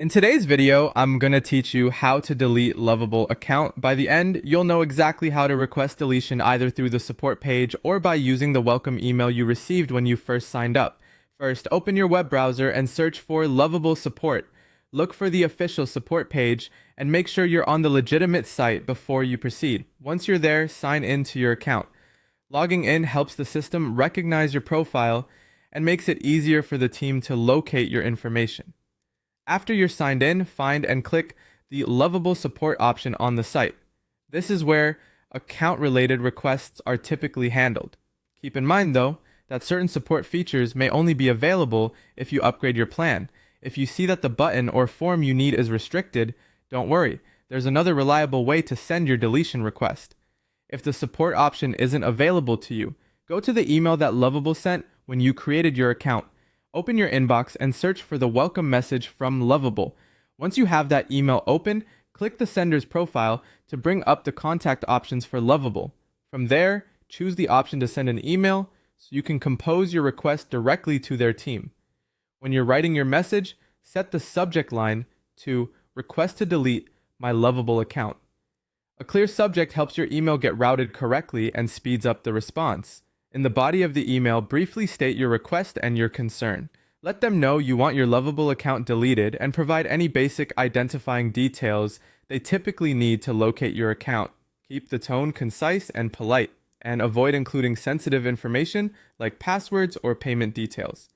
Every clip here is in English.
In today's video, I'm going to teach you how to delete Lovable account. By the end, you'll know exactly how to request deletion either through the support page or by using the welcome email you received when you first signed up. First, open your web browser and search for Lovable support. Look for the official support page and make sure you're on the legitimate site before you proceed. Once you're there, sign in to your account. Logging in helps the system recognize your profile and makes it easier for the team to locate your information. After you're signed in, find and click the Lovable support option on the site. This is where account-related requests are typically handled. Keep in mind, though, that certain support features may only be available if you upgrade your plan. If you see that the button or form you need is restricted, don't worry. There's another reliable way to send your deletion request. If the support option isn't available to you, go to the email that Lovable sent when you created your account. Open your inbox and search for the welcome message from Lovable. Once you have that email open, click the sender's profile to bring up the contact options for Lovable. From there, choose the option to send an email so you can compose your request directly to their team. When you're writing your message, set the subject line to Request to delete my Lovable account. A clear subject helps your email get routed correctly and speeds up the response. In the body of the email, briefly state your request and your concern. Let them know you want your Lovable account deleted and provide any basic identifying details they typically need to locate your account. Keep the tone concise and polite, and avoid including sensitive information like passwords or payment details.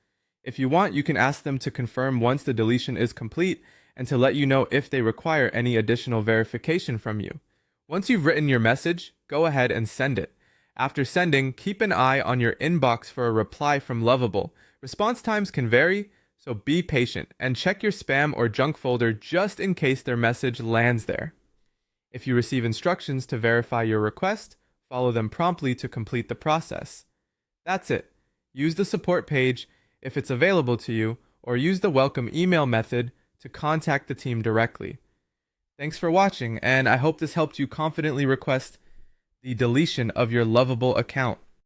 If you want, you can ask them to confirm once the deletion is complete and to let you know if they require any additional verification from you. Once you've written your message, go ahead and send it. After sending, keep an eye on your inbox for a reply from Lovable. Response times can vary, so be patient and check your spam or junk folder just in case their message lands there. If you receive instructions to verify your request, follow them promptly to complete the process. That's it. Use the support page if it's available to you, or use the welcome email method to contact the team directly. Thanks for watching, and I hope this helped you confidently request the deletion of your Lovable account.